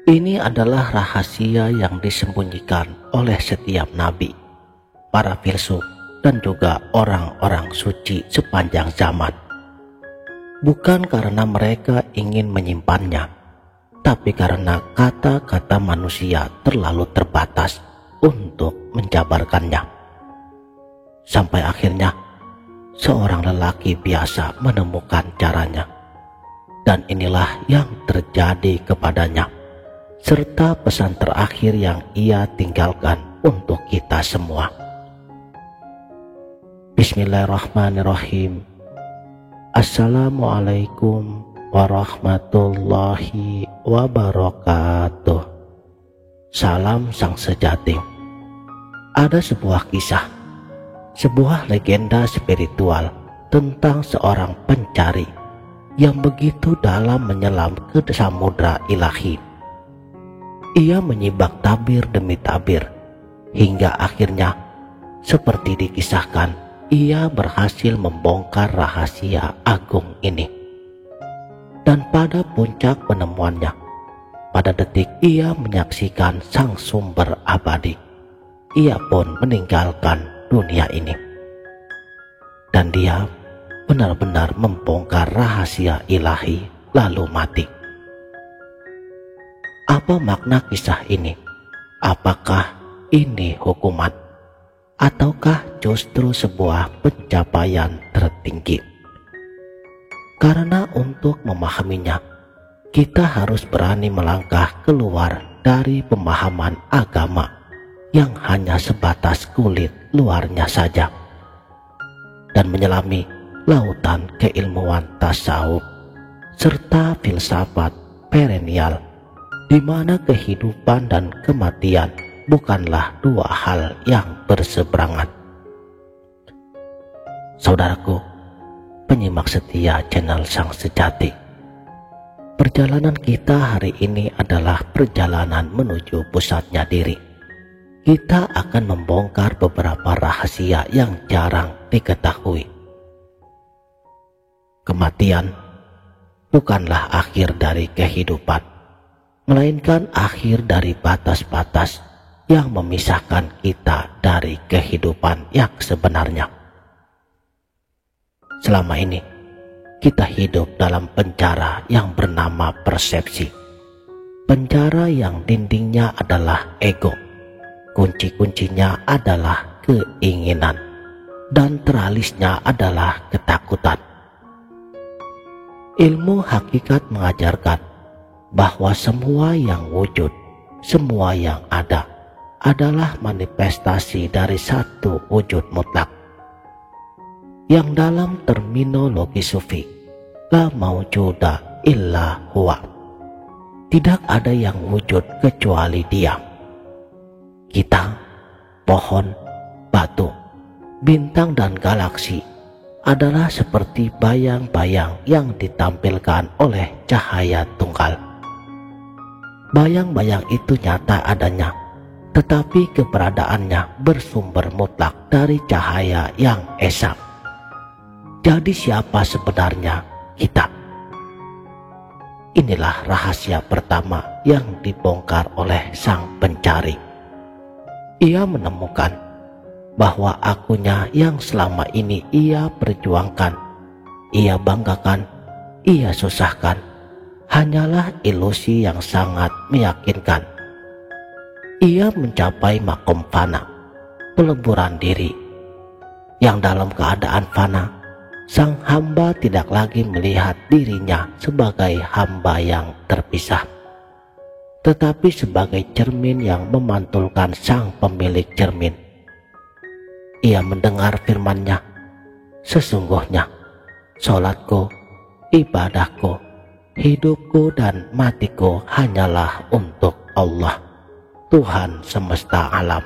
Ini adalah rahasia yang disembunyikan oleh setiap nabi, para filsuf, dan juga orang-orang suci sepanjang zaman. Bukan karena mereka ingin menyimpannya, tapi karena kata-kata manusia terlalu terbatas untuk menjabarkannya. Sampai akhirnya, seorang lelaki biasa menemukan caranya. Dan inilah yang terjadi kepadanya, serta pesan terakhir yang ia tinggalkan untuk kita semua. Bismillahirrahmanirrahim. Assalamualaikum warahmatullahi wabarakatuh. Salam sang sejati. Ada sebuah kisah, sebuah legenda spiritual tentang seorang pencari yang begitu dalam menyelam ke samudra ilahi. Ia menyibak tabir demi tabir, hingga akhirnya, seperti dikisahkan, ia berhasil membongkar rahasia agung ini. Dan pada puncak penemuannya, pada detik ia menyaksikan sang sumber abadi, ia pun meninggalkan dunia ini. Dan dia benar-benar membongkar rahasia ilahi lalu mati. Apa makna kisah ini? Apakah ini hukuman? Ataukah justru sebuah pencapaian tertinggi? Karena untuk memahaminya, kita harus berani melangkah keluar dari pemahaman agama yang hanya sebatas kulit luarnya saja, dan menyelami lautan keilmuan tasawuf serta filsafat perennial, di mana kehidupan dan kematian bukanlah dua hal yang berseberangan. Saudaraku, penyimak setia channel Sang Sejati, perjalanan kita hari ini adalah perjalanan menuju pusatnya diri. Kita akan membongkar beberapa rahasia yang jarang diketahui. Kematian bukanlah akhir dari kehidupan, melainkan akhir dari batas-batas yang memisahkan kita dari kehidupan yang sebenarnya. Selama ini, kita hidup dalam penjara yang bernama persepsi. Penjara yang dindingnya adalah ego, kunci-kuncinya adalah keinginan, dan teralisnya adalah ketakutan. Ilmu hakikat mengajarkan bahwa semua yang wujud, semua yang ada adalah manifestasi dari satu wujud mutlak, yang dalam terminologi sufi, la maujuda illa huwa, tidak ada yang wujud kecuali dia. Kita, pohon, batu, bintang dan galaksi adalah seperti bayang-bayang yang ditampilkan oleh cahaya tunggal. Bayang-bayang itu nyata adanya, tetapi keberadaannya bersumber mutlak dari cahaya yang esa. Jadi siapa sebenarnya kita? Inilah rahasia pertama yang dibongkar oleh sang pencari. Ia menemukan bahwa akunya yang selama ini ia perjuangkan, ia banggakan, ia susahkan, hanyalah ilusi yang sangat meyakinkan. Ia mencapai makom fana, peleburan diri, yang dalam keadaan fana, sang hamba tidak lagi melihat dirinya sebagai hamba yang terpisah, tetapi sebagai cermin yang memantulkan sang pemilik cermin. Ia mendengar firman-Nya, sesungguhnya sholatku, ibadahku, hidupku dan matiku hanyalah untuk Allah, Tuhan semesta alam.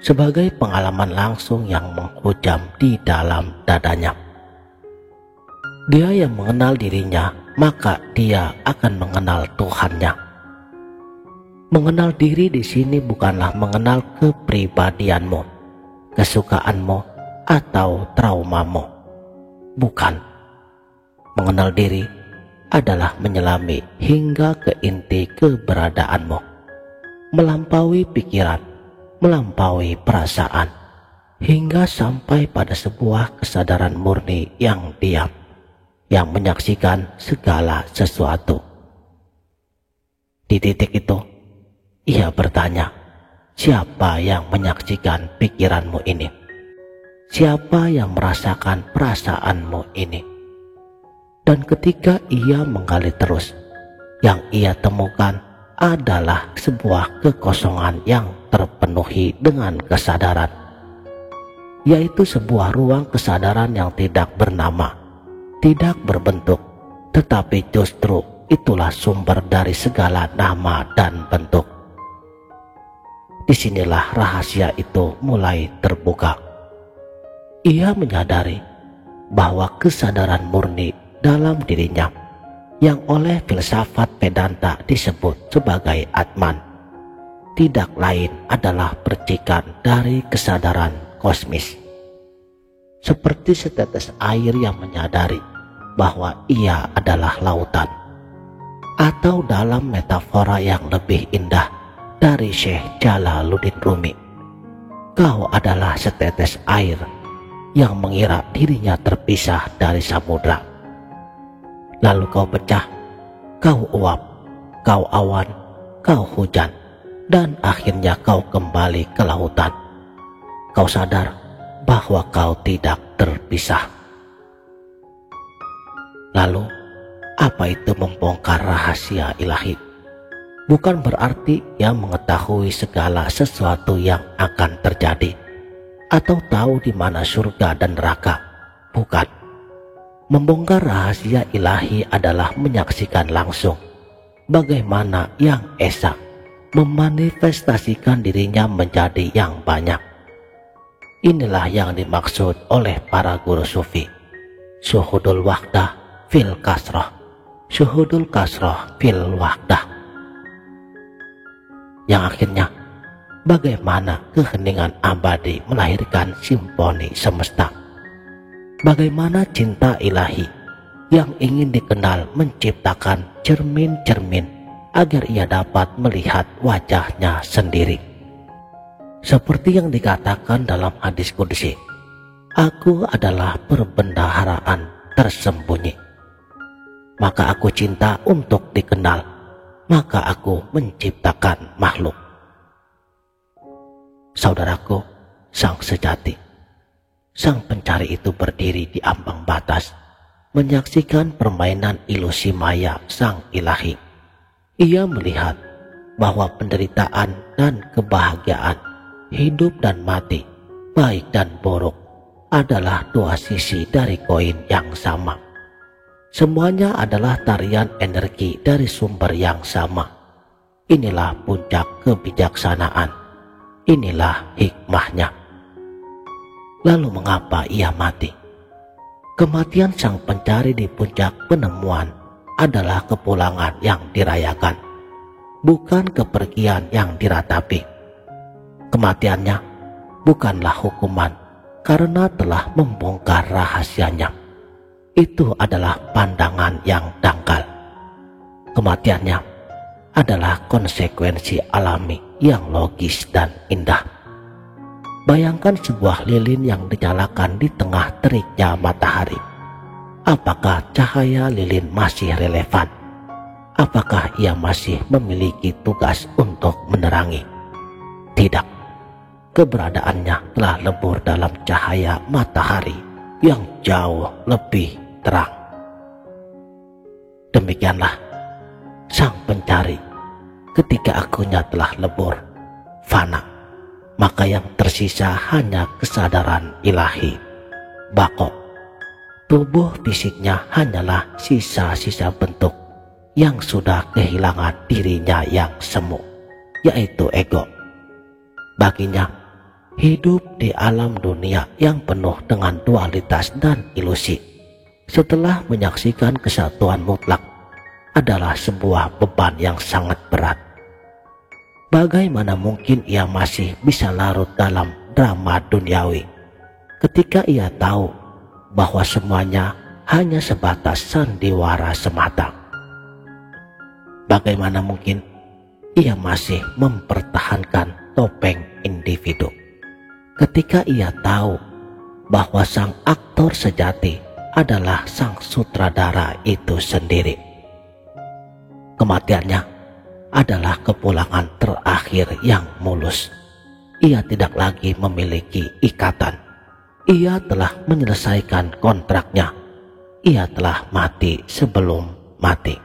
Sebagai pengalaman langsung yang menghujam di dalam dadanya. Dia yang mengenal dirinya, maka dia akan mengenal Tuhannya. Mengenal diri di sini bukanlah mengenal kepribadianmu, kesukaanmu, atau traumamu. Bukan. Mengenal diri adalah menyelami hingga ke inti keberadaanmu, melampaui pikiran, melampaui perasaan, hingga sampai pada sebuah kesadaran murni yang diam, yang menyaksikan segala sesuatu. Di titik itu, ia bertanya, siapa yang menyaksikan pikiranmu ini? Siapa yang merasakan perasaanmu ini? Dan ketika ia menggali terus, yang ia temukan adalah sebuah kekosongan yang terpenuhi dengan kesadaran, yaitu sebuah ruang kesadaran yang tidak bernama, tidak berbentuk, tetapi justru itulah sumber dari segala nama dan bentuk. Disinilah rahasia itu mulai terbuka. Ia menyadari bahwa kesadaran murni dalam dirinya, yang oleh filsafat Vedanta disebut sebagai Atman, tidak lain adalah percikan dari kesadaran kosmis. Seperti setetes air yang menyadari bahwa ia adalah lautan. Atau dalam metafora yang lebih indah dari Syekh Jalaluddin Rumi, kau adalah setetes air yang mengira dirinya terpisah dari samudra. Lalu kau pecah, kau uap, kau awan, kau hujan, dan akhirnya kau kembali ke lautan. Kau sadar bahwa kau tidak terpisah. Lalu, apa itu membongkar rahasia ilahi? Bukan berarti ia mengetahui segala sesuatu yang akan terjadi, atau tahu di mana surga dan neraka. Bukan. Membongkar rahasia ilahi adalah menyaksikan langsung bagaimana yang esa memanifestasikan dirinya menjadi yang banyak. Inilah yang dimaksud oleh para guru sufi, syuhudul wahdah fil kasrah, syuhudul kasrah fil wahdah. Yang akhirnya, bagaimana keheningan abadi melahirkan simfoni semesta. Bagaimana cinta ilahi yang ingin dikenal menciptakan cermin-cermin agar ia dapat melihat wajahnya sendiri. Seperti yang dikatakan dalam hadis qudsi, aku adalah perbendaharaan tersembunyi. Maka aku cinta untuk dikenal, maka aku menciptakan makhluk. Saudaraku, sang sejati, sang pencari itu berdiri di ambang batas, menyaksikan permainan ilusi maya sang ilahi. Ia melihat bahwa penderitaan dan kebahagiaan, hidup dan mati, baik dan buruk, adalah dua sisi dari koin yang sama. Semuanya adalah tarian energi dari sumber yang sama. Inilah puncak kebijaksanaan. Inilah hikmahnya. Lalu mengapa ia mati? Kematian sang pencari di puncak penemuan adalah kepulangan yang dirayakan, bukan kepergian yang diratapi. Kematiannya bukanlah hukuman karena telah membongkar rahasianya. Itu adalah pandangan yang dangkal. Kematiannya adalah konsekuensi alami yang logis dan indah. Bayangkan sebuah lilin yang dinyalakan di tengah teriknya matahari. Apakah cahaya lilin masih relevan? Apakah ia masih memiliki tugas untuk menerangi? Tidak. Keberadaannya telah lebur dalam cahaya matahari yang jauh lebih terang. Demikianlah sang pencari, ketika akunya telah lebur, fana, maka yang tersisa hanya kesadaran ilahi, bako. Tubuh fisiknya hanyalah sisa-sisa bentuk yang sudah kehilangan dirinya yang semu, yaitu ego. Baginya, hidup di alam dunia yang penuh dengan dualitas dan ilusi, setelah menyaksikan kesatuan mutlak, adalah sebuah beban yang sangat berat. Bagaimana mungkin ia masih bisa larut dalam drama duniawi ketika ia tahu bahwa semuanya hanya sebatas sandiwara semata? bagaimana mungkin ia masih mempertahankan topeng individu ketika ia tahu bahwa sang aktor sejati adalah sang sutradara itu sendiri. Kematiannya adalah kepulangan terakhir yang mulus. Ia tidak lagi memiliki ikatan. Ia telah menyelesaikan kontraknya. Ia telah mati sebelum mati.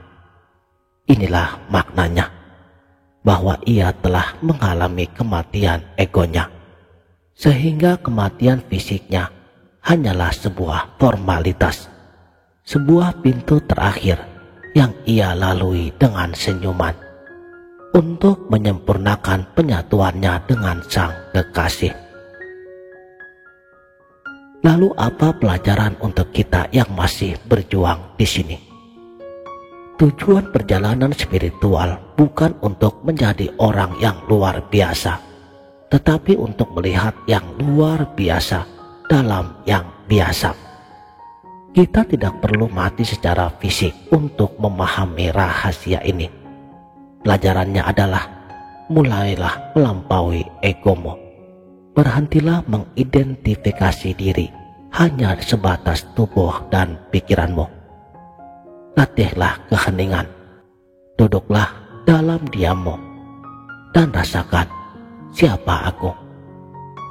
Inilah maknanya, bahwa ia telah mengalami kematian egonya, sehingga kematian fisiknya hanyalah sebuah formalitas, sebuah pintu terakhir yang ia lalui dengan senyuman untuk menyempurnakan penyatuannya dengan sang kekasih. Lalu apa pelajaran untuk kita yang masih berjuang di sini? Tujuan perjalanan spiritual bukan untuk menjadi orang yang luar biasa, tetapi untuk melihat yang luar biasa dalam yang biasa. Kita tidak perlu mati secara fisik untuk memahami rahasia ini. Pelajarannya adalah, mulailah melampaui egomu. Berhentilah mengidentifikasi diri hanya sebatas tubuh dan pikiranmu. Latihlah keheningan. Duduklah dalam diammu dan rasakan siapa aku.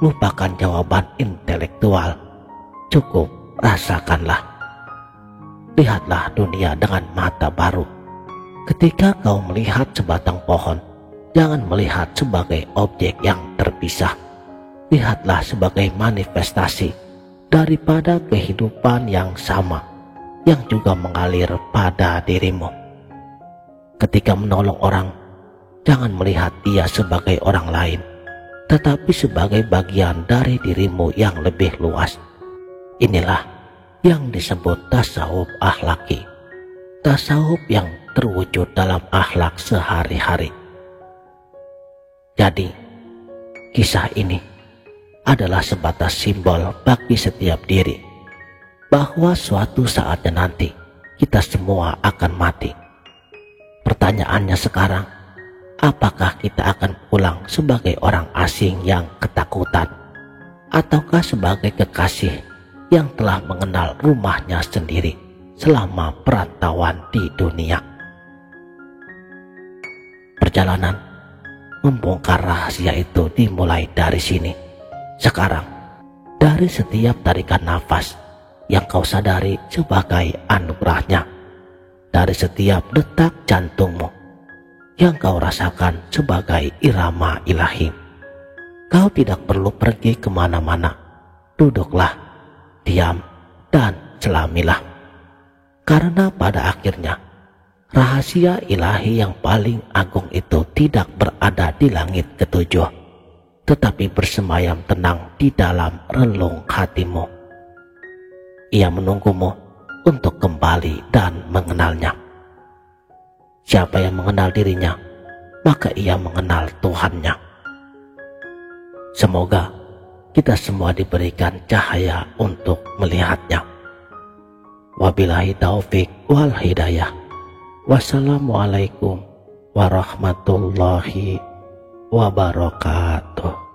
Lupakan jawaban intelektual. Cukup rasakanlah. Lihatlah dunia dengan mata baru. Ketika kau melihat sebatang pohon, jangan melihat sebagai objek yang terpisah. Lihatlah sebagai manifestasi daripada kehidupan yang sama, yang juga mengalir pada dirimu. Ketika menolong orang, jangan melihat dia sebagai orang lain, tetapi sebagai bagian dari dirimu yang lebih luas. Inilah yang disebut tasawuf akhlaki, tasawuf yang terwujud dalam akhlak sehari-hari. Jadi, kisah ini adalah sebatas simbol bagi setiap diri bahwa suatu saatnya nanti kita semua akan mati. Pertanyaannya sekarang, apakah kita akan pulang sebagai orang asing yang ketakutan, ataukah sebagai kekasih yang telah mengenal rumahnya sendiri selama perantauan di dunia? Perjalanan membongkar rahasia itu dimulai dari sini. Sekarang, dari setiap tarikan nafas yang kau sadari sebagai anugerahnya, dari setiap detak jantungmu yang kau rasakan sebagai irama ilahi. Kau tidak perlu pergi kemana-mana. Duduklah, diam, dan selamilah. Karena pada akhirnya, rahasia ilahi yang paling agung itu tidak berada di langit ketujuh, tetapi bersemayam tenang di dalam relung hatimu. Ia menunggumu untuk kembali dan mengenalnya. Siapa yang mengenal dirinya, maka ia mengenal Tuhannya. Semoga kita semua diberikan cahaya untuk melihatnya. Wabillahi taufik wal hidayah. Wassalamualaikum warahmatullahi wabarakatuh.